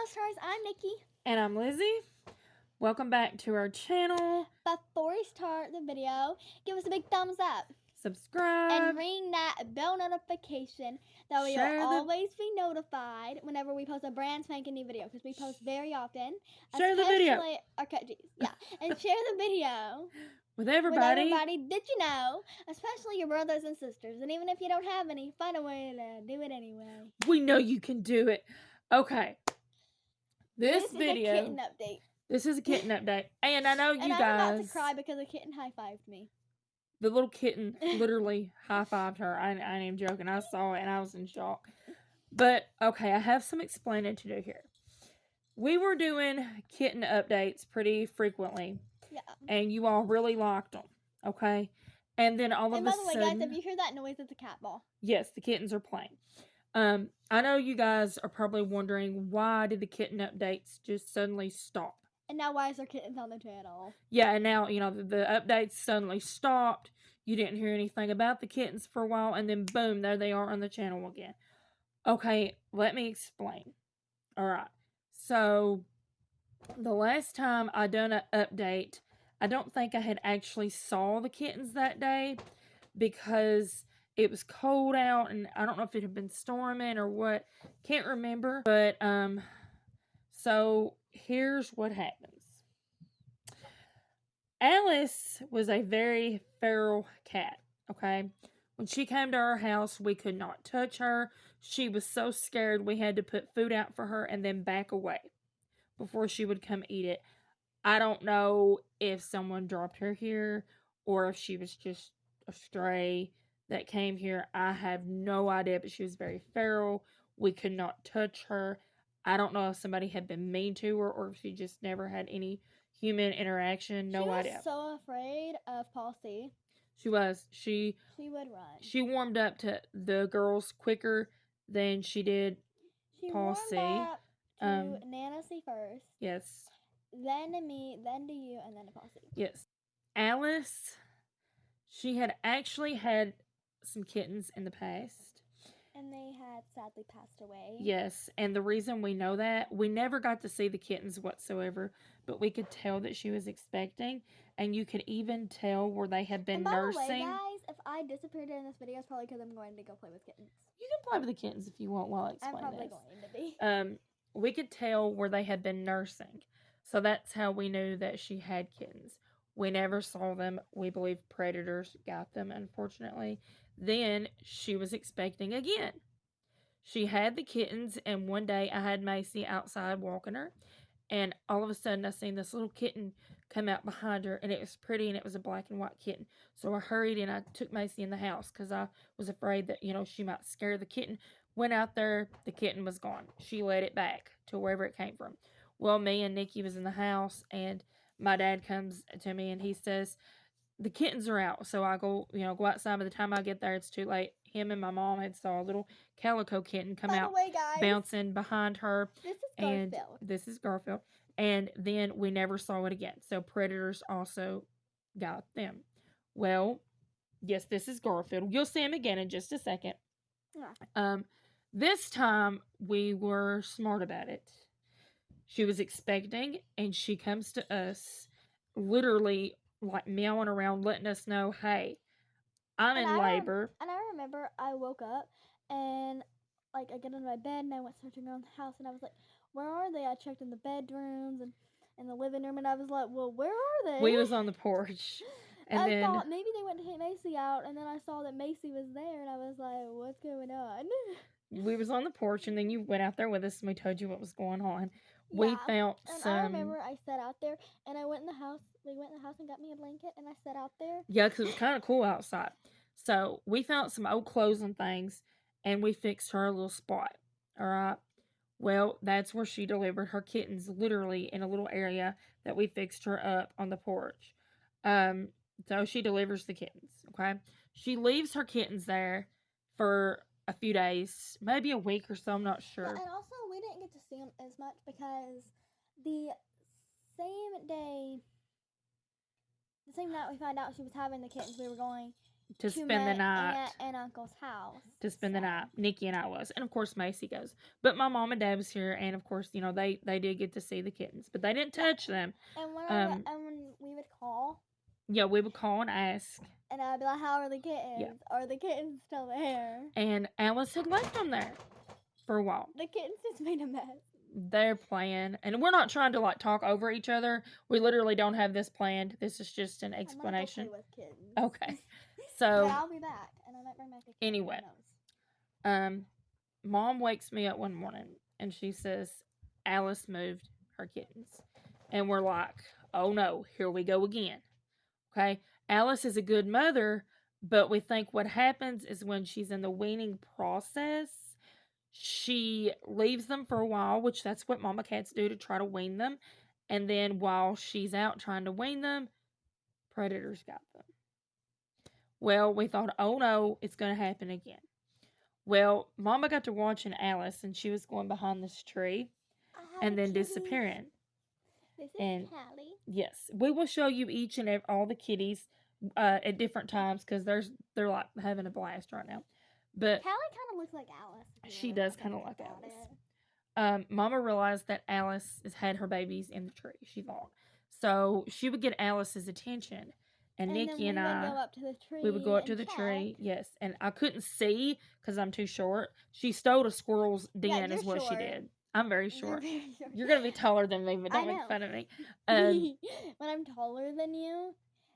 stars, I'm Nikki. And I'm Lizzie. Welcome back to our channel. Before we start the video, give us a big thumbs up. Subscribe. And ring that bell notification. That way you'll always be notified whenever we post a brand spanking new video. Because we post very often. Share the video. And share the video. With everybody. Did you know? Especially your brothers and sisters. And even if you don't have any, find a way to do it anyway. We know you can do it. Okay. This video is a kitten update. This is a kitten update. And I know you guys. I'm about to cry because a kitten high-fived me. The little kitten literally high-fived her. I ain't even joking. I saw it and I was in shock. But, okay, I have some explaining to do here. We were doing kitten updates pretty frequently. Yeah. And you all really liked them. Okay? And then all of a sudden... by the way, guys, if you hear that noise, it's a cat ball. Yes, the kittens are playing. I know you guys are probably wondering, why did the kitten updates just suddenly stop? And now why is there kittens on the channel? Yeah, and now, the updates suddenly stopped. You didn't hear anything about the kittens for a while, and then boom, there they are on the channel again. Okay, let me explain. Alright, so the last time I done an update, I don't think I had actually saw the kittens that day because it was cold out, and I don't know if it had been storming or what. Can't remember. But, so here's what happens. Alice was a very feral cat, okay? When she came to our house, we could not touch her. She was so scared we had to put food out for her and then back away before she would come eat it. I don't know if someone dropped her here or if she was just a stray that came here. I have no idea, but she was very feral. We could not touch her. I don't know if somebody had been mean to her or if she just never had any human interaction. No idea. She was so afraid of Paul C. She was. She would run. She warmed up to the girls quicker than she did Paul C. She warmed up to Nana C first. Yes. Then to me, then to you, and then to Paul C. Yes. Alice, she had actually had some kittens in the past. And they had sadly passed away. Yes, and the reason we know that, we never got to see the kittens whatsoever, but we could tell that she was expecting, and you could even tell where they had been nursing. By the way, guys, if I disappeared in this video, it's probably because I'm going to go play with kittens. You can play with the kittens if you want while I explain this. I'm probably going to be. We could tell where they had been nursing, so that's how we knew that she had kittens. We never saw them. We believe predators got them, unfortunately. Then she was expecting again. She had the kittens, and one day I had Macy outside walking her, and all of a sudden I seen this little kitten come out behind her, and it was pretty, and it was a black and white kitten. So I hurried and I took Macy in the house because I was afraid that, she might scare the kitten. Went out there, the kitten was gone. She led it back to wherever it came from. Well, me and Nikki was in the house, and my dad comes to me and he says, the kittens are out. So I go outside. By the time I get there, it's too late. Him and my mom had saw a little calico kitten come out, bouncing behind her. This is Garfield. And then we never saw it again. So predators also got them. Well, yes, this is Garfield. You'll see him again in just a second. Yeah. This time we were smart about it. She was expecting, and she comes to us literally like meowing around, letting us know, hey, I'm in labor. And I remember I woke up and I get into my bed and I went searching around the house and I was like, where are they? I checked in the bedrooms and in the living room and I was like, well, where are they? We was on the porch. And I thought maybe they went to hit Macy out, and then I saw that Macy was there and I was like, what's going on? We was on the porch and then you went out there with us and we told you what was going on. Yeah, we found some. I remember I sat out there and I went in the house. We went in the house and got me a blanket and I sat out there. Yeah, because it was kind of cool outside. So we found some old clothes and things and we fixed her a little spot. All right. Well, that's where she delivered her kittens, literally in a little area that we fixed her up on the porch. So she delivers the kittens. Okay. She leaves her kittens there for a few days, maybe a week or so. I'm not sure. Yeah, and also we didn't get to see them as much because the same night we found out she was having the kittens, we were going to spend the my night. aunt and uncle's house. To spend the night. Nikki and I was. And of course Macy goes. But my mom and dad was here, and of course, you know, they did get to see the kittens. But they didn't touch them. And when we would call. Yeah, we would call and ask. And I'd be like, how are the kittens? Yeah. Are the kittens still there? And Alice had left them there for a while. The kittens just made a mess. They're playing, and we're not trying to like talk over each other. We literally don't have this planned. This is just an explanation. I'm gonna go play with kittens. Okay. So but I'll be back, and I might bring back a kitten. Anyway, Mom wakes me up one morning and she says Alice moved her kittens, and we're like, oh no, here we go again. Okay, Alice is a good mother, but we think what happens is when she's in the weaning process, she leaves them for a while, which that's what mama cats do to try to wean them. And then while she's out trying to wean them, predators got them. Well, we thought, oh no, it's going to happen again. Well, mama got to watching Alice, and she was going behind this tree and then disappearing. This is Callie. Yes, we will show you each and all the kitties at different times because they're like having a blast right now. But Callie kind of looks like Alice. She does kind of like Alice. Mama realized that Alice has had her babies in the tree. She thought so she would get Alice's attention, and Nikki and I would go up to the tree. We would go up to the tree, yes, and I couldn't see because I'm too short. She stole a squirrel's den, is what she did. I'm very short. You're gonna be taller than me, but don't make fun of me. When I'm taller than you,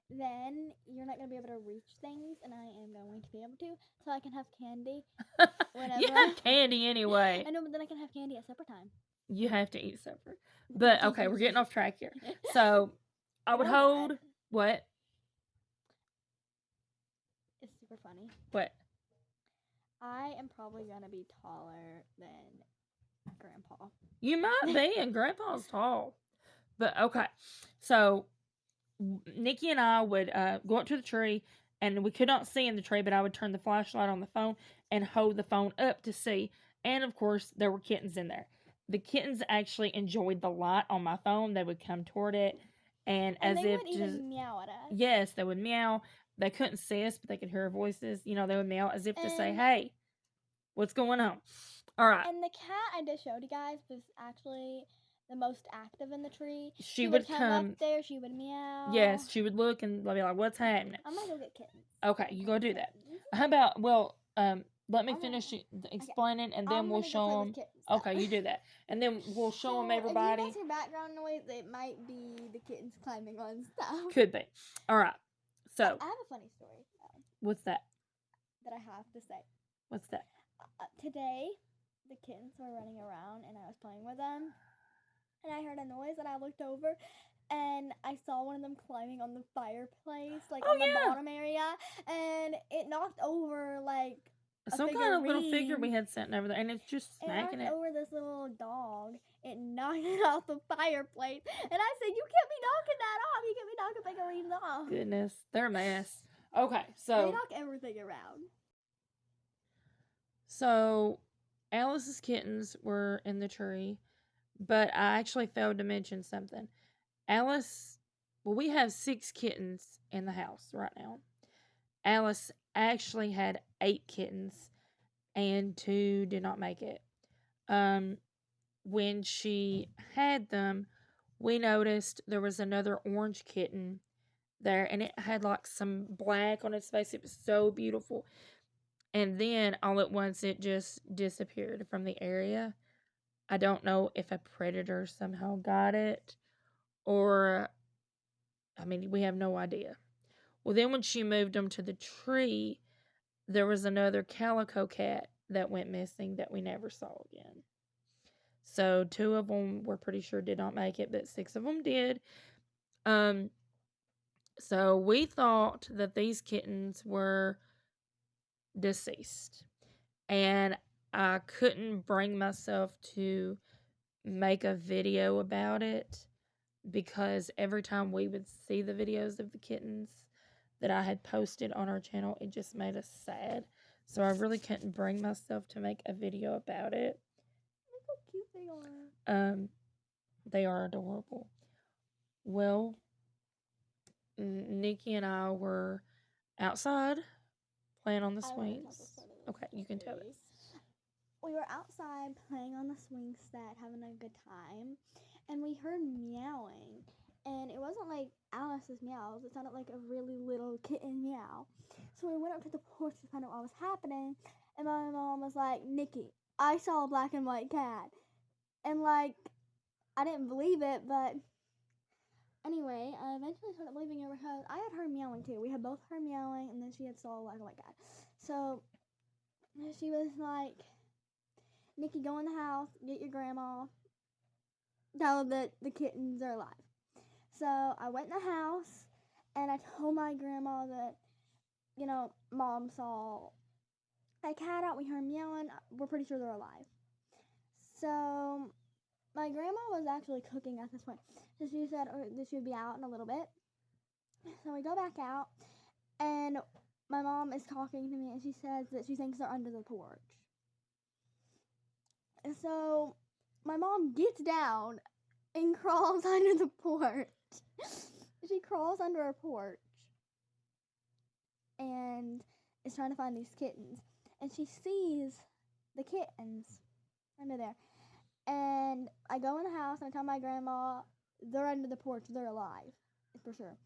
then you're not going to be able to reach things, and I am going to be able to, so I can have candy whenever. You have candy anyway. I know, but then I can have candy at supper time. You have to eat supper. But, okay, we're getting off track here. So, I would hold... What? It's super funny. What? I am probably going to be taller than Grandpa. You might be, and Grandpa's tall. But, okay, so... Nikki and I would go up to the tree, and we could not see in the tree, but I would turn the flashlight on the phone and hold the phone up to see. And of course, there were kittens in there. The kittens actually enjoyed the light on my phone. They would come toward it, and as they if would even meow at us. Yes, they would meow. They couldn't see us, but they could hear our voices. You know, they would meow as if to say, "Hey, what's going on?" All right. And the cat I just showed you guys was actually the most active in the tree. She would come up there. She would meow. Yes, she would look and be like, "What's happening?" I'm gonna go get kittens. Okay, you go do that. How about let me finish explaining, and then we'll show them. Okay, you do that, and then we'll show them everybody. If you hear background noise, it might be the kittens climbing on stuff. Could be. All right. So I have a funny story. What's that? That I have to say. What's that? Today, the kittens were running around, and I was playing with them. And I heard a noise, and I looked over, and I saw one of them climbing on the fireplace, like on the bottom area, and it knocked over like some kind of little figure we had sitting over there, and it's just smacking it. Knocked over this little dog. It knocked it off the fireplace, and I said, "You can't be knocking that off. You can't be knocking figurines off." Goodness, they're a mess. Okay, so they knock everything around. So Alice's kittens were in the tree. But I actually failed to mention something. Alice, well, we have 6 kittens in the house right now. Alice actually had 8 kittens, and 2 did not make it. When she had them, we noticed there was another orange kitten there, and it had like some black on its face. It was so beautiful. And then all at once, it just disappeared from the area. I don't know if a predator somehow got it, or, I mean, we have no idea. Well, then when she moved them to the tree, there was another calico cat that went missing that we never saw again. So 2 of them we're pretty sure did not make it, but 6 of them did. So we thought that these kittens were deceased, and I couldn't bring myself to make a video about it because every time we would see the videos of the kittens that I had posted on our channel, it just made us sad. So I really couldn't bring myself to make a video about it. Look how cute they are. They are adorable. Well, Nikki and I were outside playing on the I don't wanna tell swings? this part of the Okay, you can tell it. story. We were outside playing on the swing set, having a good time, and we heard meowing. And it wasn't like Alice's meows, it sounded like a really little kitten meow. So we went up to the porch to find out what was happening, and my mom was like, Nikki, I saw a black and white cat. And like, I didn't believe it, but anyway, I eventually started believing her because I had heard meowing too. We had both heard meowing, and then she had saw a black and white cat. So she was like, Nikki, go in the house, get your grandma, tell her that the kittens are alive. So I went in the house and I told my grandma that, Mom saw a cat out, we heard meowing, we're pretty sure they're alive. So my grandma was actually cooking at this point. So she said that she would be out in a little bit. So we go back out and my mom is talking to me and she says that she thinks they're under the porch. And so my mom gets down and crawls under the porch. She crawls under a porch and is trying to find these kittens. And she sees the kittens under there. And I go in the house and I tell my grandma, they're under the porch, they're alive, for sure.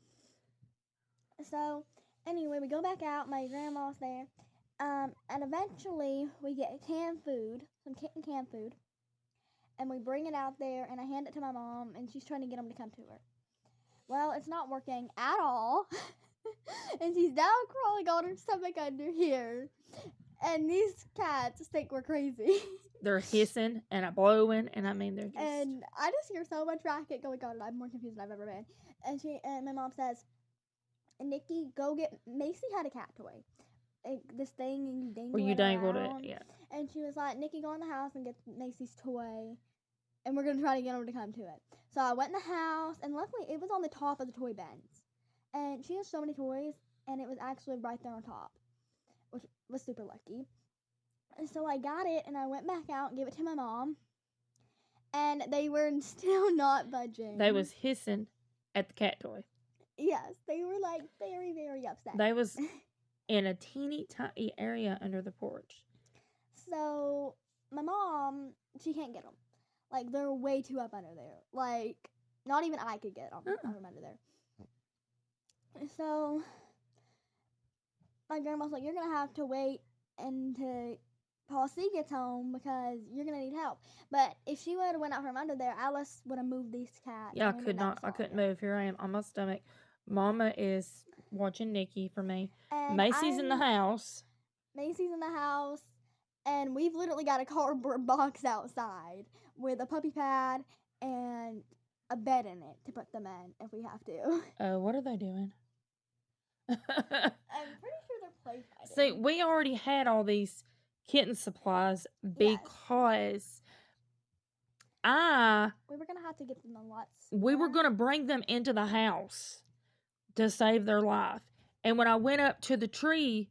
So anyway, we go back out, my grandma's there. And eventually we get canned food, some kitten canned food. And we bring it out there and I hand it to my mom and she's trying to get them to come to her. Well, it's not working at all. And she's down crawling on her stomach under here. And these cats think we're crazy. They're hissing and blowing, and I mean, they're just... And I just hear so much racket going on, and I'm more confused than I've ever been. And my mom says, Nikki, go get... Macy had a cat toy. This thing, and you dangle Where you it dangled around. it, yeah. And she was like, Nikki, go in the house and get Macy's toy. And we're going to try to get her to come to it. So I went in the house, and luckily it was on the top of the toy bins. And she has so many toys, and it was actually right there on top, which was super lucky. And so I got it, and I went back out and gave it to my mom. And they were still not budging. They was hissing at the cat toy. Yes, they were like very, very upset. They was in a teeny tiny area under the porch. So my mom, she can't get them. Like, they're way too up under there. Like, not even I could get them under there. So my grandma's like, you're going to have to wait until Paul C gets home because you're going to need help. But if she would have went out from under there, Alice would have moved these cats. Yeah, I couldn't move. Here I am on my stomach. Mama is watching Nikki for me. And Macy's in the house. Macy's in the house. And we've literally got a cardboard box outside with a puppy pad and a bed in it to put them in if we have to. What are they doing? I'm pretty sure they're play fighting. See, we already had all these kitten supplies because we were going to have to get them a lot sooner. We were going to bring them into the house to save their life. And when I went up to the tree,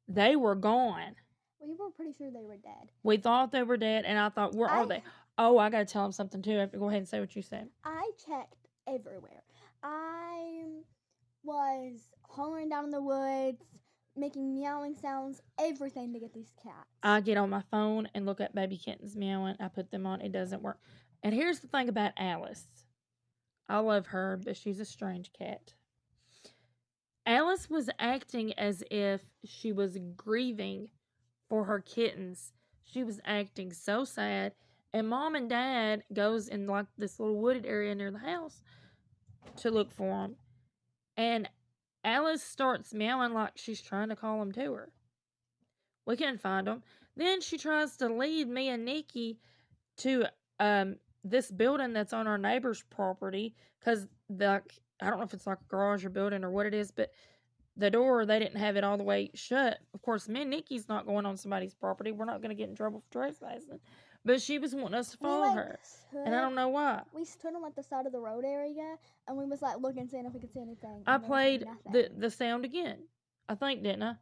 they were gone. We were pretty sure they were dead. We thought they were dead, and I thought, where are they? Oh, I got to tell them something, too. I have to go ahead and say what you said. I checked everywhere. I was hollering down in the woods, making meowing sounds, everything to get these cats. I get on my phone and look at baby kittens meowing. I put them on. It doesn't work. And here's the thing about Alice. I love her, but she's a strange cat. Alice was acting as if she was grieving for her kittens. She was acting so sad. And Mom and Dad goes in like this little wooded area near the house to look for them. And Alice starts meowing like she's trying to call them to her. We can't find them. Then she tries to lead me and Nikki to this building that's on our neighbor's property. Because I don't know if it's like a garage or building or what it is, but the door, they didn't have it all the way shut. Of course, me and Nikki's not going on somebody's property. We're not going to get in trouble for trespassing. But she was wanting us to follow her. And I don't know why. We stood on like the side of the road area, and we was like looking, seeing if we could see anything. I played the sound again. I think, didn't I?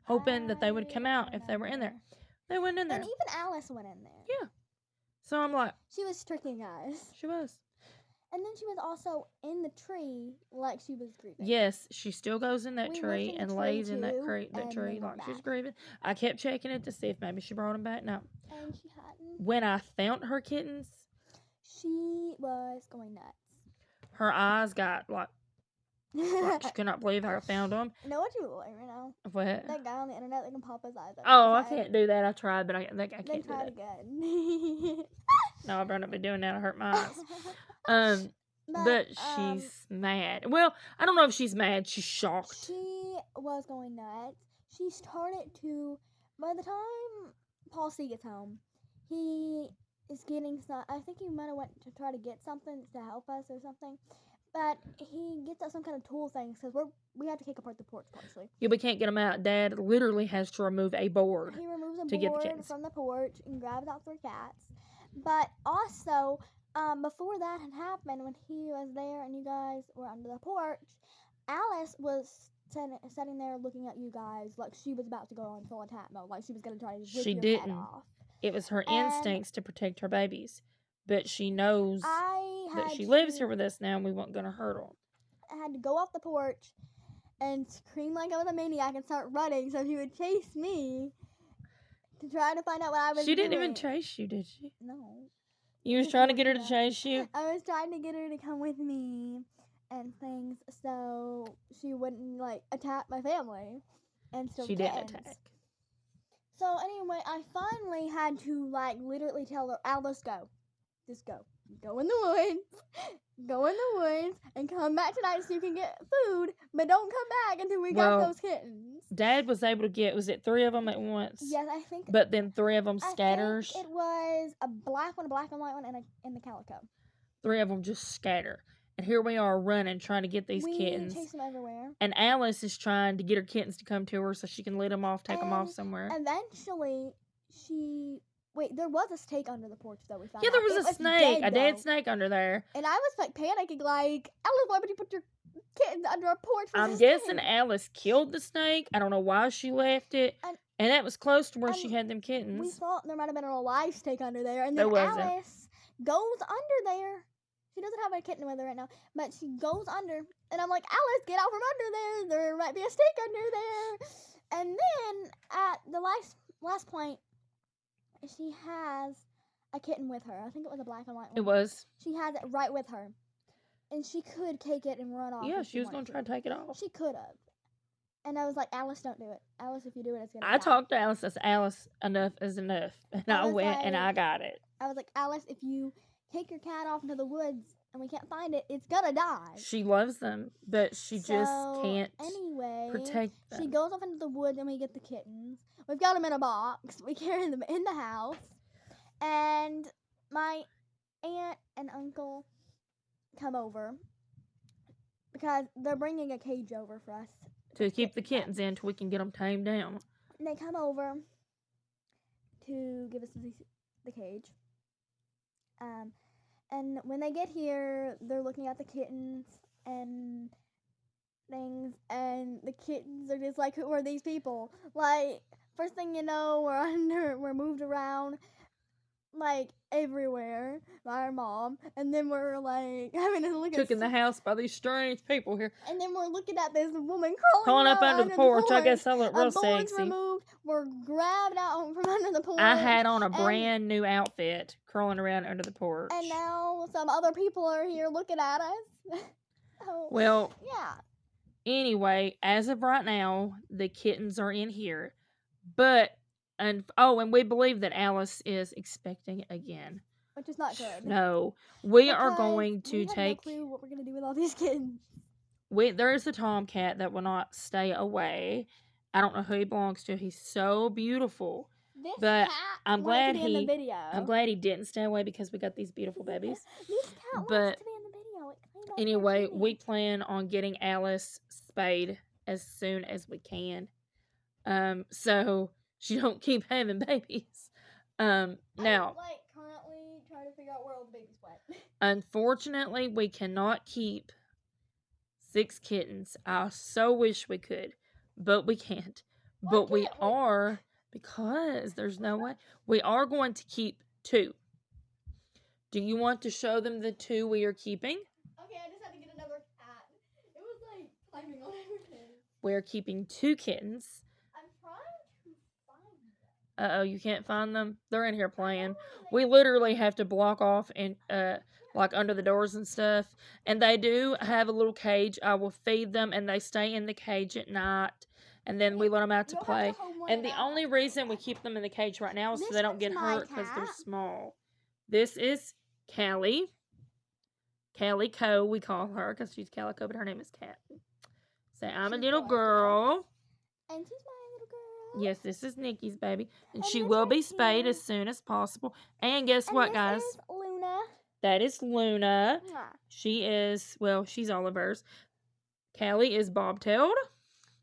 Hoping that they would come out if they were in there. They went in there. And even Alice went in there. Yeah. So I'm like. She was tricking us. She was. And then she was also in the tree like she was grieving. Yes, she still goes in that We tree looked in the and tree lays in that too, tree and like then went she's back. grieving. I kept checking it to see if maybe she brought them back. No. And she hadn't. When I found her kittens, She was going nuts. her eyes got like she could not believe how I found them. You know what you look like right now? What? That guy on the internet that can pop his eyes out. Oh, I can't do that. I tried, but I think I Then can't do try that. it again. No, I better not be doing that. I hurt my eyes. But she's mad. Well, I don't know if she's mad. She's shocked. She was going nuts. She started to. By the time Paul C gets home, he is getting some. I think he might have went to try to get something to help us or something. But he gets out some kind of tool thing because we have to take apart the porch partially. Yeah, we can't get them out. Dad literally has to remove a board. He removes a to get the board kittens. from the porch and grabs out 3 cats. But also, before that had happened, when he was there and you guys were under the porch, Alice was sitting there looking at you guys like she was about to go on full attack mode, like she was going to try to rip your head off. It was her And instincts to protect her babies. But she knows that she lives here with us now and we weren't going to hurt her. I had to go off the porch and scream like I was a maniac and start running so she would chase me to try to find out what I was doing. She didn't even chase you, did she? No. You was trying to get her to chase you? I was trying to get her to come with me and things so she wouldn't, like, attack my family and still She didn't attack. So, anyway, I finally had to, like, literally tell her, Alice, go. Just go. Go in the woods. Go in the woods and come back tonight so you can get food, but don't come back until we got those kittens. Dad was able to get, was it 3 of them at once? Yes, I think. But then 3 of them scatters. I think it was a black and white one, and the calico. 3 of them just scatter. And here we are running, trying to get these kittens. We chase them everywhere. And Alice is trying to get her kittens to come to her so she can let them off, take them off somewhere. Eventually, wait, there was a snake under the porch, though, we found Yeah, there was a snake. A dead snake under there. And I was, like, panicking, like, Alice, why would you put your kittens under a porch? I'm guessing Alice killed the snake. I don't know why she left it. And that was close to where she had them kittens. We thought there might have been a live snake under there. And then Alice goes under there. She doesn't have a kitten with her right now, but she goes under. And I'm like, Alice, get out from under there. There might be a snake under there. And then at the last point, she has a kitten with her. I think it was a black and white one. It was. She has it right with her. And she could take it and run off. Yeah, she was going to try to take it off. She could have. And I was like, Alice, don't do it. Alice, if you do it, it's going to I talked to Alice. I said, Alice, enough is enough. And I went and I got it. I was like, Alice, if you take your cat off into the woods and we can't find it, it's going to die. She loves them, but she just can't protect them. She goes off into the woods and we get the kittens. We've got them in a box. We carry them in the house. And my aunt and uncle come over because they're bringing a cage over for us. To keep the kittens in until we can get them tamed down. And they come over to give us the cage. And when they get here, they're looking at the kittens and things, and the kittens are just like, who are these people? Like, first thing you know, we're moved around, like, everywhere by our mom, and then we're, like, having to look Took in the house by these strange people here. And then we're looking at this woman crawling up under the porch. I guess I look real sexy. Removed. We're grabbed out from under the porch. I had on a brand new outfit, crawling around under the porch. And now some other people are here looking at us. Well, yeah. Anyway, as of right now, the kittens are in here. But, and we believe that Alice is expecting again. Which is not good. No. We are going to take... We have no clue what we're going to do with all these kittens. There is a tomcat that will not stay away. I don't know who he belongs to. He's so beautiful. But I'm glad he didn't stay away because we got these beautiful babies. This cat wants to be in the video. Anyway, we plan on getting Alice spayed as soon as we can. So she don't keep having babies. Now, currently trying to figure out where all the babies went. Unfortunately, we cannot keep 6 kittens. I so wish we could, but we can't. But we are, because there's no way. We are going to keep 2. Do you want to show them the 2 we are keeping? climbing on everything. We're keeping 2 kittens. I'm trying to find them. Uh-oh, you can't find them? They're in here playing. We literally have to block off and like under the doors and stuff. And they do have a little cage. I will feed them and they stay in the cage at night. And then we let them out to play. And the only reason we keep them in the cage right now is so they don't get hurt because they're small. This is Callie. Calico, we call her because she's Calico, but her name is Cat. Say, I'm a little girl. And she's my little girl. Yes, this is Nikki's baby. And she will be spayed as soon as possible. And guess what, guys? This is Luna. That is Luna. Mwah. She is, well, she's all of hers. Callie is bobtailed.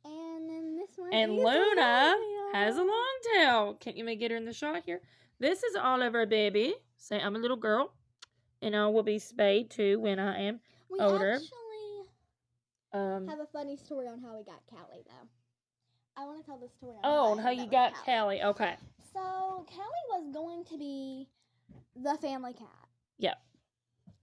And then this one And is Luna Olivia. has a long tail. Can't you make get her in the shot here? This is Oliver, baby. Say, I'm a little girl. And I will be spayed too when I am older. We actually have a funny story on how we got Callie, though. I want to tell the story on how you got Callie. Okay. So, Callie was going to be the family cat. Yep.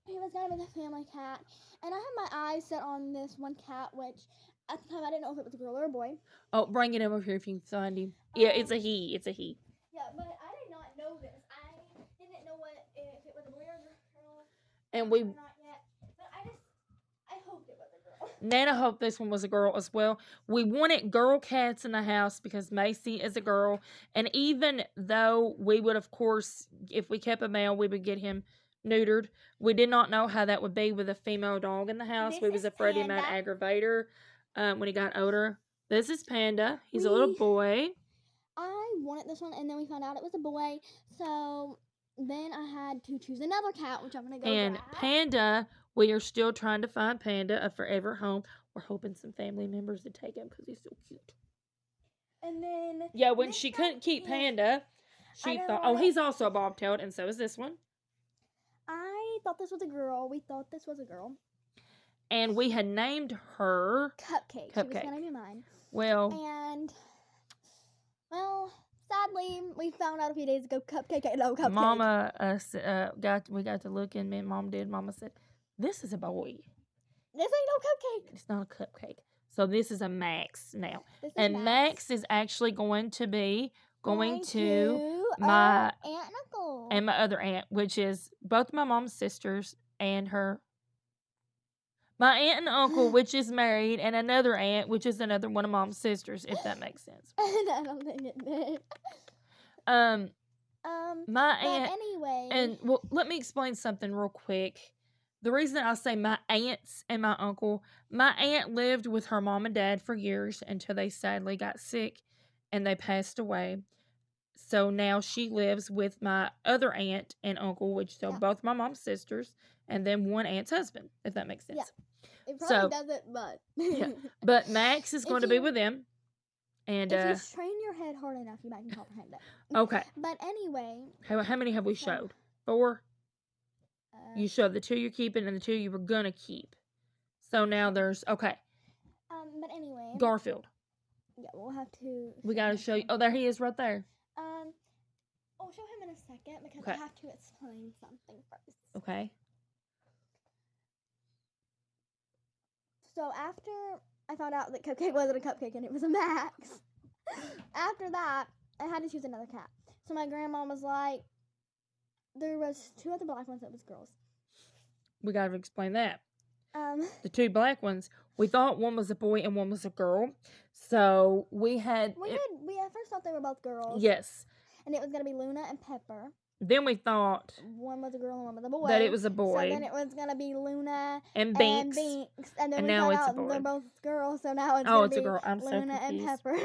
He was going to be the family cat. And I had my eyes set on this one cat, which at the time I didn't know if it was a girl or a boy. Oh, bring it over here if you can find him. Yeah, it's a he. It's a he. Yeah, but I did not know this. I didn't know if it was a boy or a girl. And we... Not yet. But I hoped it was a girl. Nana hoped this one was a girl as well. We wanted girl cats in the house because Macy is a girl. And even though we would, of course, if we kept a male, we would get him neutered. We did not know how that would be with a female dog in the house. We was afraid he might aggravate her when he got older. This is Panda. He's a little boy. I wanted this one, and then we found out it was a boy. So then I had to choose another cat, which I'm going to go And grab. Panda, we are still trying to find Panda a forever home. We're hoping some family members to take him because he's so cute. And then... Yeah, when she couldn't keep Panda, she thought, oh, he's also bobtailed, and so is this one. I thought this was a girl. We thought this was a girl. And we had named her... Cupcake. She was going to be mine. Well... And... Well... Sadly, we found out a few days ago, Cupcake ain't no cupcake. Mama we got to look and Mom did. Mama said, this is a boy. This ain't no cupcake. It's not a cupcake. So this is a Max now. And Max is actually going to be going to my aunt and uncle. And my other aunt, which is both my mom's sisters and her. My aunt and uncle, which is married, and another aunt, which is another one of mom's sisters, if that makes sense. I don't think it did. My aunt. Anyway. And well, let me explain something real quick. The reason I say my aunts and my uncle, my aunt lived with her mom and dad for years until they sadly got sick and they passed away. So now she lives with my other aunt and uncle, which are both my mom's sisters, and then one aunt's husband, if that makes sense. Yeah. It probably doesn't, but... Yeah. But Max is going to be with them. And if you train your head hard enough, you might comprehend it. Okay. But anyway... How many have we showed? 4? You showed the 2 you're keeping and the 2 you were going to keep. So now there's... Okay. But anyway... Garfield. Yeah, we'll have to... We got to show you... Oh, there he is right there. I'll show him in a second because I have to explain something first. Okay. So after I found out that Cupcake wasn't a cupcake and it was a Max, after that, I had to choose another cat. So my grandma was like, there was 2 other black ones that was girls. We got to explain that. The 2 black ones, we thought one was a boy and one was a girl. So we at first thought they were both girls. Yes. And it was going to be Luna and Pepper. Then we thought... one was a girl and one was a boy. That it was a boy. So then it was going to be Luna and Binks. And then we now found it's out a boy. they're both girls, so now it's going to be a girl. I'm Luna so and Pepper.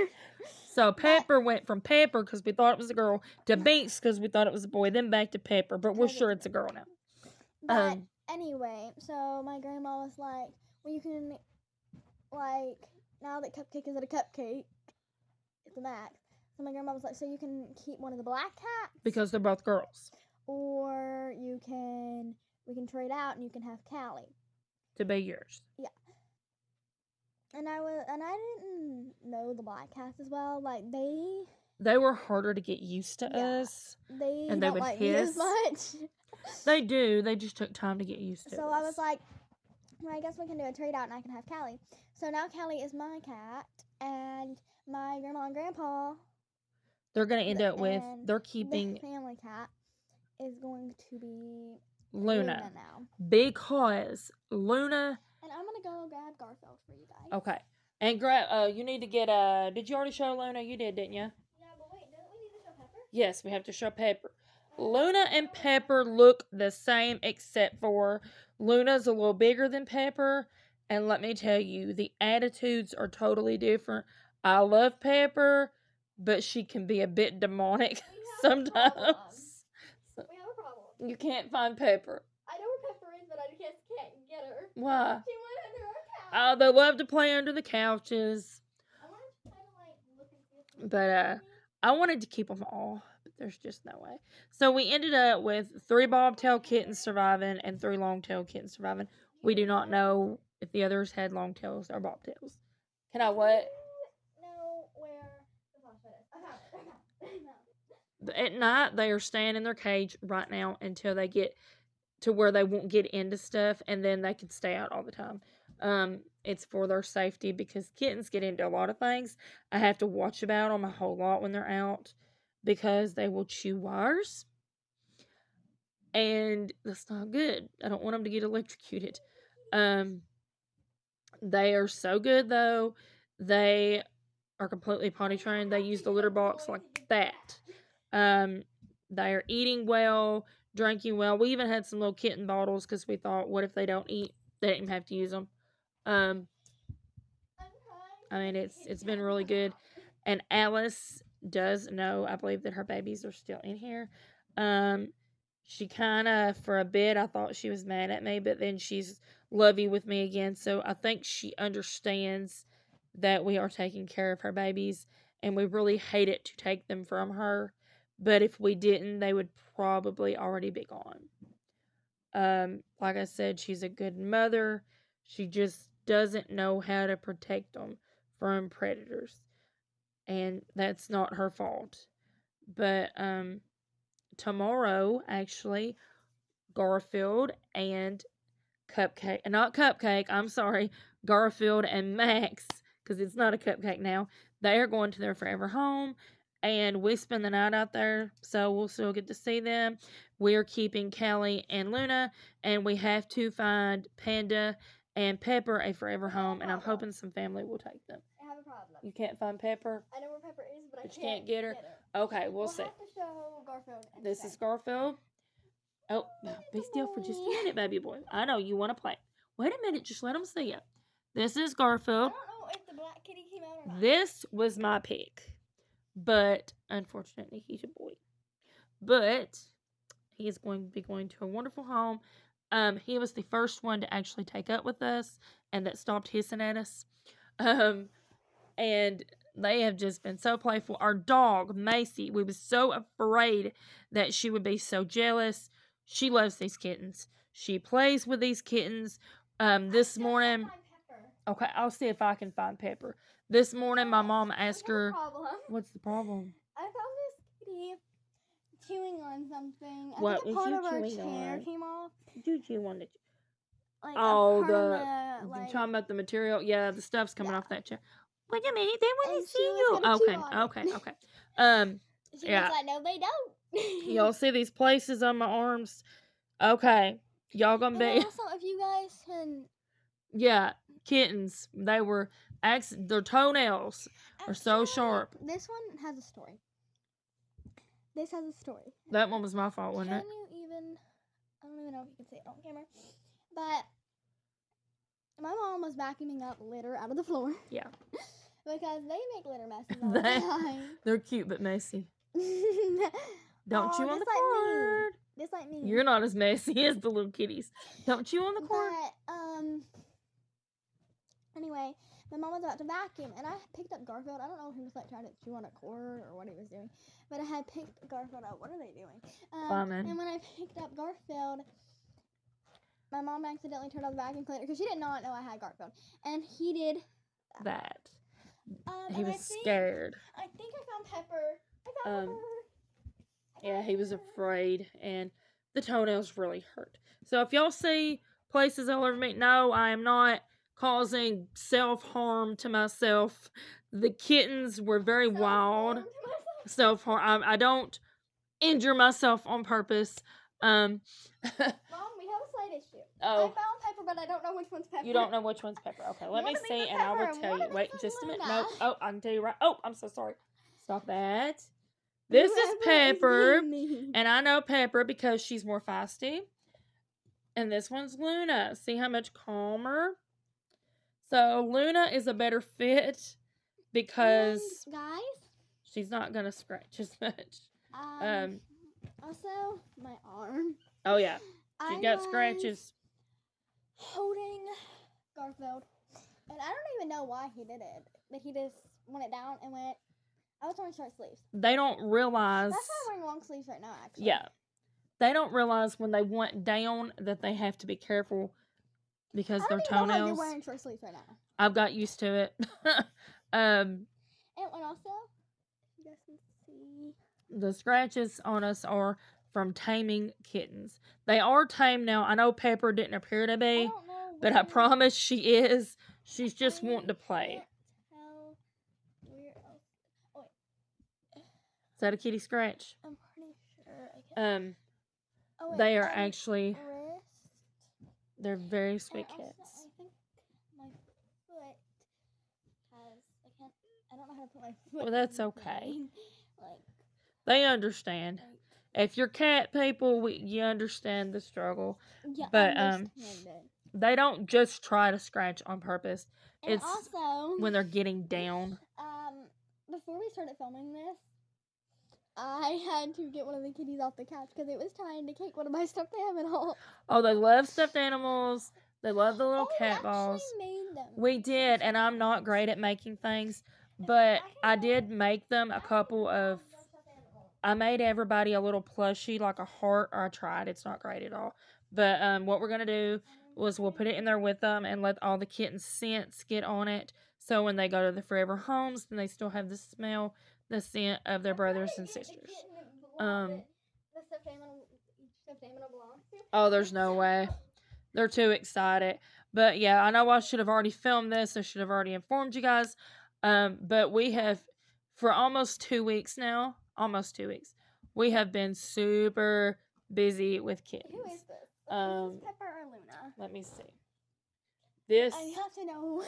So Pepper went from Pepper because we thought it was a girl to Binks because we thought it was a boy, then back to Pepper, but we're sure it's a girl now. But anyway, so my grandma was like, well, you can, like, now that Cupcake isn't a cupcake, it's a Max. So my grandma was like, so you can keep one of the black cats? Because they're both girls. Or we can trade out and you can have Callie. To be yours. Yeah. And I didn't know the black cats as well. Like, they were harder to get used to us. They and don't they would like hiss. me as much. They do. They just took time to get used to us. So I was like, well, I guess we can do a trade out and I can have Callie. So now Callie is my cat, and my grandma and grandpa. They're going to end up with, and they're the keeping family cat is going to be Luna. now. Because Luna. And I'm going to go grab Garfield for you guys. Okay. And you need to get, did you already show Luna? You did, didn't you? Yeah, but wait, don't we need to show Pepper? Yes, we have to show Pepper. Luna and Pepper look the same, except for Luna's a little bigger than Pepper. And let me tell you, the attitudes are totally different. I love Pepper, but she can be a bit demonic sometimes. We have a problem. You can't find Pepper. I know where Pepper is, but I just can't get her. Why? She went under our couch. Oh, they love to play under the couches. I wanted to kind of look and see if But I wanted to keep them all, but there's just no way. So we ended up with 3 bobtail kittens surviving and 3 long-tailed kittens surviving. We do not know if the others had long tails or bobtails. Can I what? know where the flashlight is. I found it. No. At night, they are staying in their cage right now until they get to where they won't get into stuff, and then they can stay out all the time. It's for their safety because kittens get into a lot of things. I have to watch about them a whole lot when they're out because they will chew wires, and that's not good. I don't want them to get electrocuted. They are so good though. They are completely potty trained. They use the litter box like that. They are eating well, drinking well. We even had some little kitten bottles because we thought, what if they don't eat? They didn't even have to use them. I mean, it's been really good. And Alice does know, I believe, that her babies are still in here. She kind of, for a bit, I thought she was mad at me, but then she's lovey with me again. So I think she understands that we are taking care of her babies, and we really hate it to take them from her. But if we didn't, they would probably already be gone. Like I said, she's a good mother. She just doesn't know how to protect them from predators. And that's not her fault. But tomorrow, actually, Garfield and Garfield and Max, because it's not a cupcake now, they are going to their forever home, and we spend the night out there, so we'll still get to see them. We're keeping Callie and Luna, and we have to find Panda and Pepper a forever home, and I'm hoping some family will take them. I have a problem. You can't find Pepper? I know where Pepper is, but I can't get her? Okay, we'll see. Have to show Garfield. This is Garfield. Oh, be still for just a minute, baby boy. I know you want to play. Wait a minute, just let them see it. This is Garfield. I don't know if the black kitty came out or not. This was my pick, but unfortunately, he's a boy. But he is going to be going to a wonderful home. He was the first one to actually take up with us, and that stopped hissing at us. And they have just been so playful. Our dog, Macy, we was so afraid that she would be so jealous. She loves these kittens. She plays with these kittens. This morning, okay, I'll see if I can find Pepper. This morning, my mom asked her, "What's the problem?" I found this kitty chewing on something. I What think was part you of her chewing chair on? came off. Did you want to? Like Oh, part of you're talking about the material. Yeah, the stuff's coming off that chair. Wait a minute, they want And to see she you. was gonna chew on Okay. She Yeah. was like, no, they don't. Y'all see these places on my arms? Okay, y'all gonna And be. also, if you guys can. Yeah, kittens. They were their toenails are so sharp. This one has a story. This has a story. That one was my fault, wasn't it? Can you even? I don't even know if you can see it on camera, but my mom was vacuuming up litter out of the floor. Yeah. Because they make litter messes all the time. They're cute but messy. Don't chew on the just like cord. me. Just like me. You're not as messy as the little kitties. Don't chew on the cord. But anyway, my mom was about to vacuum, and I picked up Garfield. I don't know if he was like trying to chew on a cord or what he was doing, but I had picked Garfield up. What are they doing? And when I picked up Garfield, my mom accidentally turned on the vacuum cleaner because she did not know I had Garfield, and he did that. He was scared. I think I found Pepper. Pepper. Yeah, he was afraid, and the toenails really hurt. So if y'all see places I'll ever meet. No, I am not causing self-harm to myself. The kittens were very wild. Self-harm. I don't injure myself on purpose. Mom, we have a slight issue. Oh. I found Pepper, but I don't know which one's Pepper. You don't know which one's Pepper. Okay, let me see, and I will tell you. Wait, just a minute. No. Oh, I can tell you right. Oh, I'm so sorry. Stop that. This is Pepper, and I know Pepper because she's more feisty. And this one's Luna. See how much calmer? So Luna is a better fit because guys, she's not gonna scratch as much. Also, my arm. Oh yeah, she got scratches. Holding Garfield, and I don't even know why he did it. But he just went it down and went. I was wearing short sleeves. They don't realize. That's why I'm wearing long sleeves right now. Actually. Yeah, they don't realize when they went down that they have to be careful because their toenails. Know how you're wearing short sleeves right now. I've got used to it. And also, you guys can see the scratches on us are from taming kittens. They are tame now. I know Pepper didn't appear to be, but I promise she is. She's just wanting to play. Is that a kitty scratch? I'm pretty sure. They are actually. They're very sweet cats. I think my foot has. I don't know how to put my foot. Well, that's okay. They understand. If you're cat people, you understand the struggle. Yeah, but they don't just try to scratch on purpose. And it's also when they're getting down. Before we started filming this, I had to get one of the kitties off the couch because it was trying to kick one of my stuffed animals. Oh, they love stuffed animals. They love the little cat balls. Made them. We did, and I'm not great at making things, but I did make them a couple of. I made everybody a little plushie, like a heart, or I tried. It's not great at all. But what we're going to do was we'll put it in there with them and let all the kittens' scents get on it. So when they go to the forever homes, then they still have the smell, the scent of their brothers and sisters. Oh, there's no way. They're too excited. But yeah, I know I should have already filmed this. I should have already informed you guys. But we have, for almost 2 weeks now, we have been super busy with kittens. Who is this? Is this Pepper or Luna? Let me see. This. I have to know.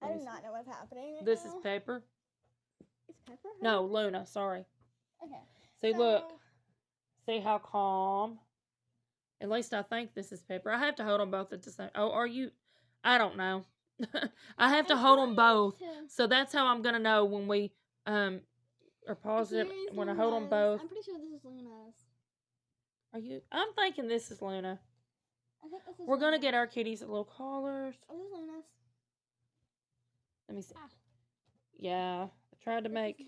I do not know what's happening. This is Pepper. Is Pepper? No, Luna. Sorry. Okay. See, look. See how calm. At least I think this is Pepper. I have to hold them both at the same. Oh, are you? I don't know. I have to hold them both. So that's how I'm gonna know when we are positive when I hold them both. I'm pretty sure this is Luna's. Are you? I'm thinking this is Luna. I think this is. We're gonna get our kitties little collars. Oh, this is Luna's. Let me see. Yeah, I tried to make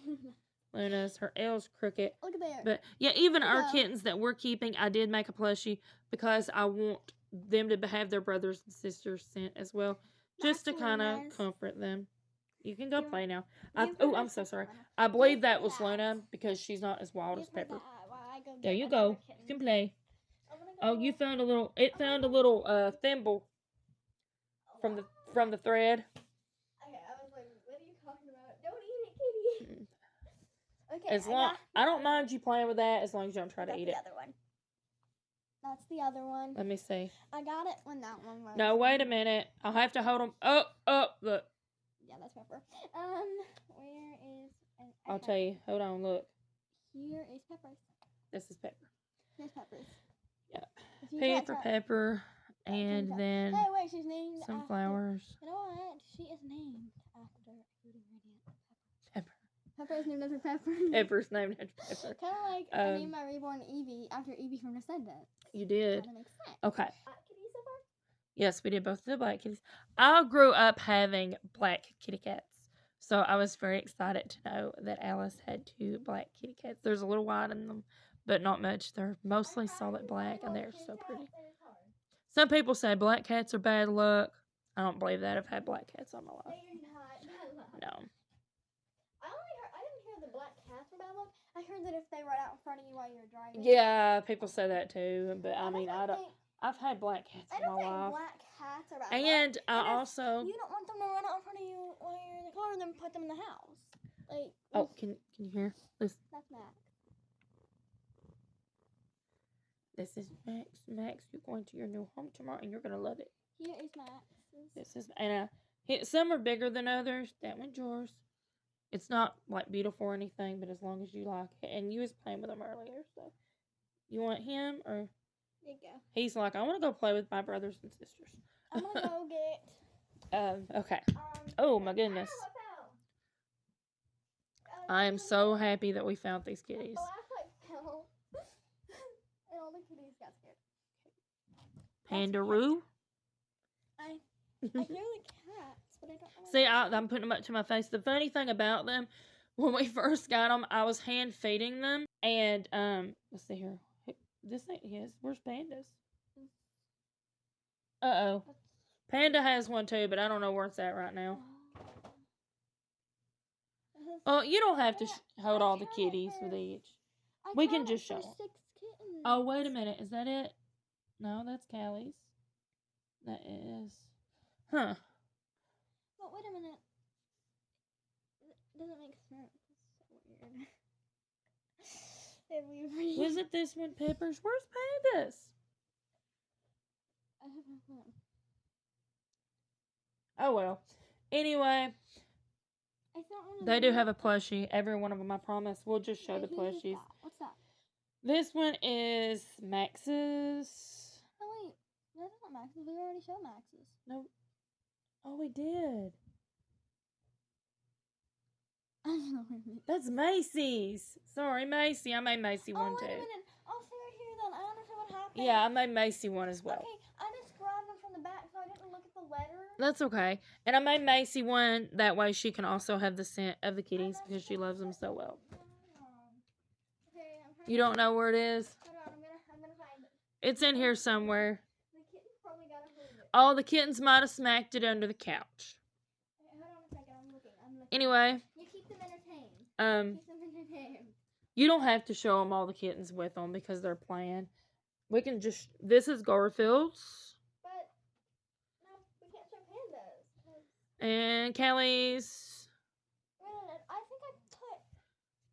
Luna's. Her L's crooked. Look at there. But yeah, even our kittens that we're keeping, I did make a plushie because I want them to have their brothers and sisters scent as well, just to kind of comfort them. You can go play now. I'm so sorry. I believe that was Luna because she's not as wild as Pepper. There you go. You can play. Oh, you found a little. It found a little thimble from the thread. Okay, I was like, what are you talking about? Don't eat it, kitty. Okay. As long I don't mind you playing with that as long as you don't try to eat it. That's the other one. That's the other one. Let me see. I got it when that one was. No, wait a minute. I'll have to hold them. Oh, look. Yeah, that's Pepper. Where is? I'll tell you. Hold on. Look. Here is Pepper. This is Pepper. Here's Pepper. Yeah. P for Pepper, and then hey, wait, she's named some flowers. You know what? She is named after Food Ingredient. Pepper. Pepper is named after Pepper. Pepper's named after Pepper. Kind of like I named my reborn Evie after Evie from Descendants. You did. That makes sense. Okay. Kitties so far? Yes, we did both of the black kitties. I grew up having black kitty cats. So I was very excited to know that Alice had 2 black kitty cats. There's a little white in them, but not much. They're mostly solid black, and they're so pretty. Some people say black cats are bad luck. I don't believe that. I've had black cats all my life. No. I didn't hear the black cats were bad luck. I heard that if they were out in front of you while you were driving. Yeah, people say that too, but I mean, I don't. I've had black cats I in my don't think life. black cats are bad. And I if also... You don't want them to run out in front of you while you're in the car, then put them in the house. Like... Oh, can you hear? Listen. That's Max. This is Max. Max, you're going to your new home tomorrow, and you're going to love it. Here is Max. This is... And some are bigger than others. That one's yours. It's not, like, beautiful or anything, but as long as you like it. And you was playing with him earlier, so... You want him, or... There you go. He's like, I want to go play with my brothers and sisters. I'm going to go get... Okay. Oh, my goodness. I am so happy that we found these kitties. Oh, I fell. And all the kitties got scared. Pandaroo. I hear the cats, but I don't know. See, I'm putting them up to my face. The funny thing about them, when we first got them, I was hand feeding them. And, let's see here. This ain't his. Where's Panda's? Uh-oh. Panda has one too, but I don't know where it's at right now. Oh, you don't have to hold all the kitties with each. We can just show them. 6 kittens. Oh, wait a minute. Is that it? No, that's Callie's. That is... Huh. But wait a minute. It doesn't make sense. It's so weird. Wasn't this one Pepper's? Where's Panda's? I have no clue. Oh, well. Anyway, they do have a plushie. Every one of them, I promise. We'll just show the plushies. What's that? This one is Max's. Oh, wait. That's not Max's. We already showed Max's. No. Oh, we did. I don't know what it means. That's Macy's. Sorry, Macy. I made Macy one too. Oh, wait a minute. I'll see right here then. I understand what happened. Yeah, I made Macy one as well. Okay, I just grabbed them from the back, so I didn't look at the letter. That's okay. And I made Macy one. That way she can also have the scent of the kitties because she loves them so well. Okay, You don't know where it is? Hold on, I'm gonna find it. It's in here somewhere. The kitten's probably got a hold of it. Oh, the kittens might have smacked it under the couch. Okay, hold on a second. I'm looking. Anyway. You keep them entertained. Um, Keep them entertained. You don't have to show them all the kittens with them because they're playing. We can just... This is Garfield's. But, no, we can't show Panda's. And Callie's. Wait a minute. I think I put...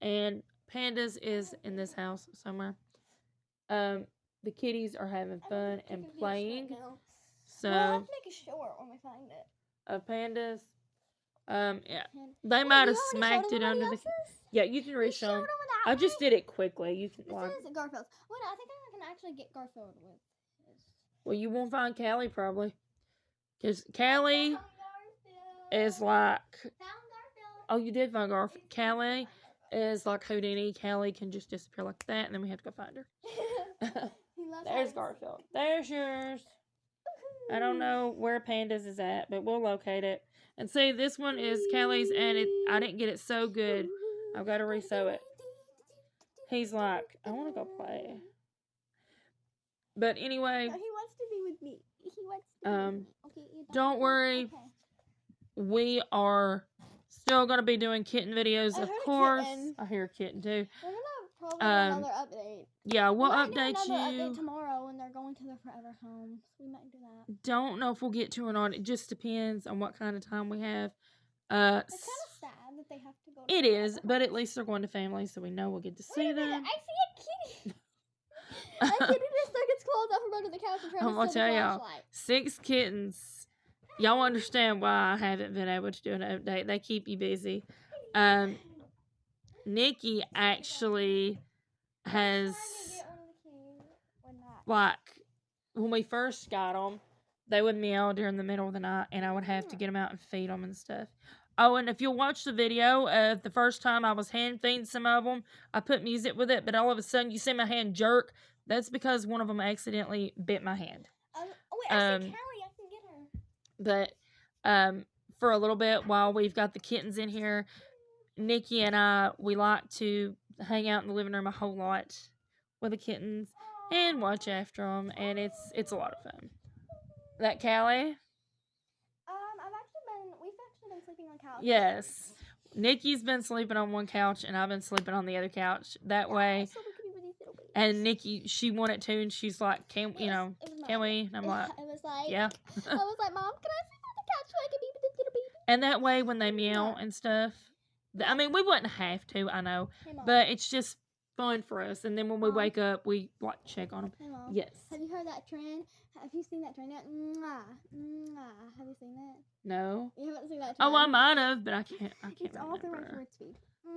And Panda's is in this house somewhere. The kitties are having fun and playing. Right now. So... We'll have to make a short when we find it. Panda's. Yeah. They might have smacked it under the... Yeah, you can re-show them. I just did it quickly. You can like... This is Garfield's. Wait, I think I can actually get Garfield with this. Well, you won't find Callie probably. Because Callie is like... Oh, you did find Garfield. Callie is like Houdini. Callie can just disappear like that, and then we have to go find her. There's Garfield. There's yours. I don't know where Panda's is at, but we'll locate it. And see, this one is Callie's, and I didn't get it so good. I've got to re-sew it. He's like, I want to go play. But anyway. No, he wants to be with me. He wants to be with me. Okay, don't worry. Okay. We are still going to be doing kitten videos, of course. I hear a kitten too. We're going to probably do another update. Yeah, we'll update you. Update tomorrow when they're going to their forever home. So we might do that. Don't know if we'll get to or not. It just depends on what kind of time we have. It's kind of sad that they have to go to It is, but at least they're going to family, so we know we'll get to see them. I see a kitty. That kitty just took its clothes off from under the couch and tried I'm going to to tell y'all, 6 kittens. Y'all understand why I haven't been able to do an update. They keep you busy. Nikki actually has, like, when we first got them, they would meow during the middle of the night, and I would have to get them out and feed them and stuff. Oh, and if you'll watch the video of the first time I was hand feeding some of them, I put music with it, but all of a sudden you see my hand jerk. That's because one of them accidentally bit my hand. Oh, wait, I see Callie. I can get her. But for a little bit, while we've got the kittens in here, Nikki and I, we like to hang out in the living room a whole lot with the kittens and watch after them, and it's a lot of fun. That Callie? We've actually been sleeping on couches. Yes. Nikki's been sleeping on one couch, and I've been sleeping on the other couch. That way, so we can be with these little babies. And Nikki, she wanted to, and she's like, can we? And I'm like, it was like, yeah. I was like, Mom, can I sit on the couch so I can be with this little baby? And that way, when they meow and stuff, I mean, we wouldn't have to, I know, but it's just fun for us. And then when we wake up, we like check on them. Hey, Mom. Yes. Have you heard that trend? Have you seen that trend yet? Mwah. Have you seen that? No. You haven't seen that trend? Oh, I might have, but I can't It's remember. all the right word speed.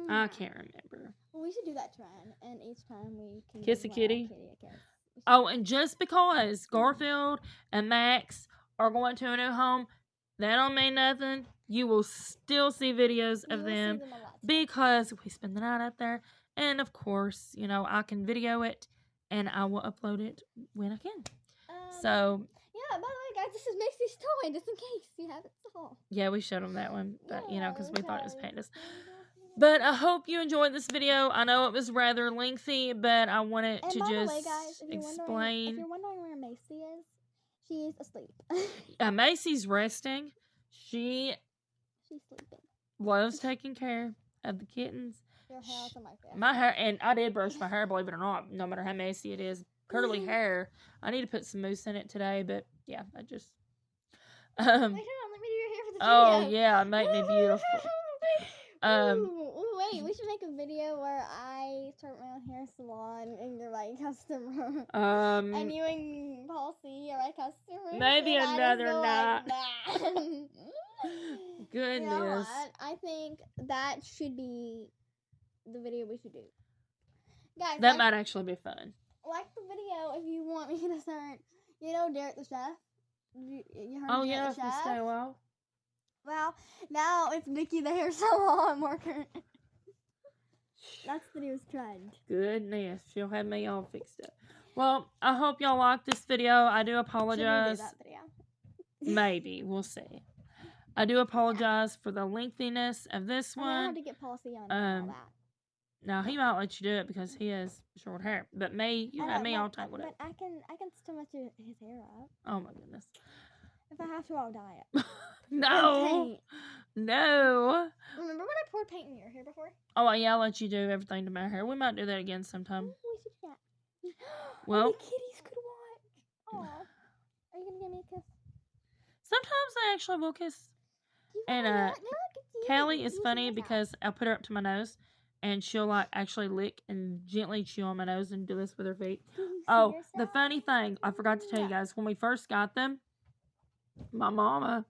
I can't remember. Well, we should do that trend, and each time we can kiss a kitty. A kiss. Oh, and just because Garfield and Max are going to a new home, that don't mean nothing. You will still see videos of them because we spend the night up there. And of course, I can video it and I will upload it when I can. So yeah, by the way, guys, this is Macy's toy, just in case you haven't saw. Yeah, we showed them that one, but because we thought it was pandas. But I hope you enjoyed this video. I know it was rather lengthy, but I wanted to just way, guys, explain. If you're wondering where Macy is, she's asleep. Macy's resting. She's sleeping. Loves taking care of the kittens. Your hair is on my face. My hair, and I did brush my hair, believe it or not, no matter how messy it is. Curly hair. I need to put some mousse in it today, but yeah, I just. Wait, hold on, let me do your hair for the video. Oh yeah, make me beautiful. Wait, we should make a video where I start my own hair salon and you're my customer. And you and Paul C are my customer. Maybe another night. Like Goodness. You know what? I think that should be the video we should do. Guys, that might actually be fun. Like the video if you want me to start. Derek the chef? You heard Derek the chef? Stay a while. Well, now it's Nikki the hair salon worker. That's the newest trend. Goodness, she'll have me all fixed up. Well, I hope y'all liked this video. I do apologize. Should we do that video? Maybe. We'll see. I do apologize for the lengthiness of this one. I have to get policy on all that. Now, he might let you do it because he has short hair. But you had me all tangled up. But I can still mess his hair up. Oh, my goodness. If I have to, I'll dye it. No. No. Remember when I poured paint in your hair before? Oh, yeah, I'll let you do everything to my hair. We might do that again sometime. We should do that. Well, the kitties could watch. Aw. Are you going to give me a kiss? Sometimes I actually will kiss. And Callie is funny because I'll put her up to my nose and she'll actually lick and gently chew on my nose and do this with her feet. Oh, the funny thing, I forgot to tell you guys, when we first got them, my mama,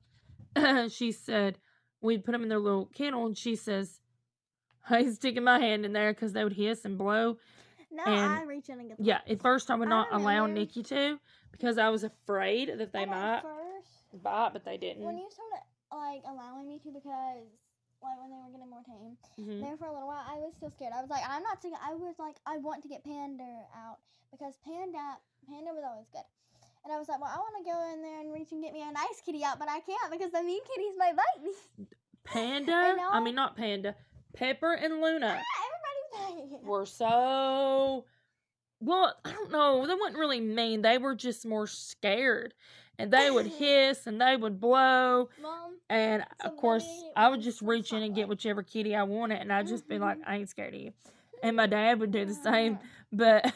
she said, we'd put them in their little kennel and she says, I was sticking my hand in there because they would hiss and blow. No, I reach in and get them. Yeah, at first I would not allow Nikki to because I was afraid that they might bite, but they didn't. When you started allowing me to, because when they were getting more tame, there for a little while I was still scared. I was like, I'm not scared. I was like, I want to get Panda out because Panda was always good. And I was like, well, I want to go in there and reach and get me a nice kitty out, but I can't because the mean kitties might bite me. Panda? I mean, not Panda. Pepper and Luna. Everybody were so... Well, I don't know. They weren't really mean. They were just more scared. And they would hiss and they would blow. Mom, and, of course, I would just reach in and get whichever kitty I wanted. And I'd just be like, I ain't scared of you. And my dad would do the same. But...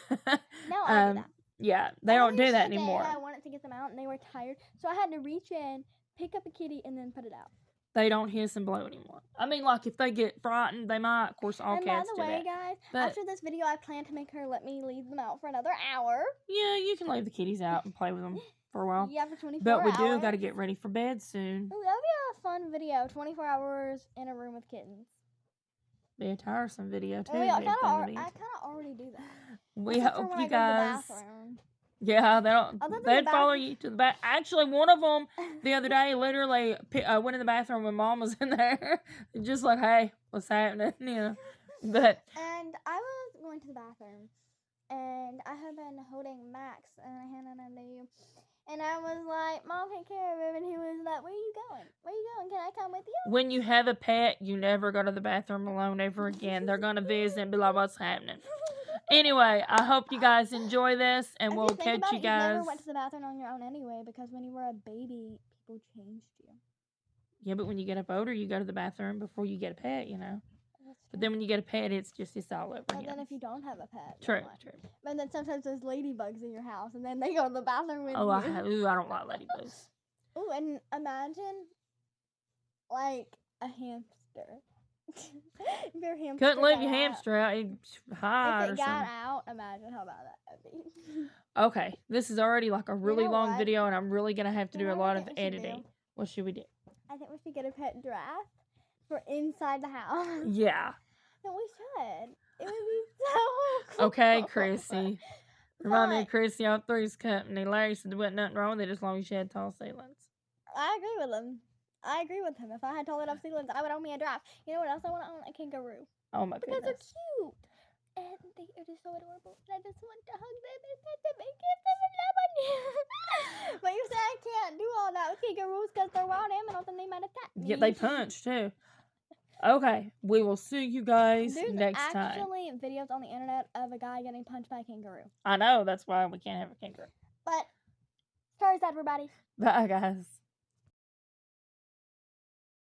No, I do that. Yeah, they don't do that anymore. I wanted to get them out, and they were tired, so I had to reach in, pick up a kitty, and then put it out. They don't hiss and blow anymore. I mean, if they get frightened, they might. Of course, all cats do that. And by the way, guys, after this video, I plan to make her let me leave them out for another hour. Yeah, you can leave the kitties out and play with them for a while. Yeah, for 24 hours. But we do got to get ready for bed soon. Ooh, that'll be a fun video. 24 hours in a room with kittens. Be a tiresome video, too. I kind of already do that. We hope you guys... Yeah, they'd follow you to the back. Actually, one of them the other day literally went in the bathroom when Mom was in there. Just like, hey, what's happening? But and I was going to the bathroom, and I had been holding Max, and I handed him to you. And I was like, Mom, take care of him. And he was like, where are you going? Where are you going? Can I come with you? When you have a pet, you never go to the bathroom alone ever again. They're going to visit and be like, what's happening? Anyway, I hope you guys enjoy this, and we'll catch you guys. You never went to the bathroom on your own anyway, because when you were a baby, people changed you. Yeah, but when you get up older, you go to the bathroom before you get a pet, But then when you get a pet, it's all over But him. then if you don't have a pet. True. But then sometimes there's ladybugs in your house, and then they go to the bathroom with Oh, you. I don't like ladybugs. Ooh, and imagine, like, a hamster. If your hamster Couldn't leave got your out- hamster out. It'd hide If or it got something. out, imagine how bad that would be. Okay, this is already like a really long what? video, and I'm really going to have to You do a know what I lot of think we should do? editing. What should we do? I think we should get a pet giraffe for inside the house. Yeah. No, we should. It would be so cool. Okay, Chrissy. Remind me of But Chrissy on Three's Company. Larry said there wasn't nothing wrong with it as long as you had tall ceilings. I agree with him. If I had tall enough ceilings, I would own me a giraffe. You know what else I want to own? A kangaroo. Oh my Because goodness. they're cute. And they are just so adorable. And I just want to hug them and pet them and give them and love on you. But you say I can't do all that with kangaroos because they're wild animals and they might attack me. Yeah, they punch too. Okay, we will see you guys There's next time. actually videos on the internet of a guy getting punched by a kangaroo. I know, that's why we can't have a kangaroo. But, stars everybody. Bye, guys.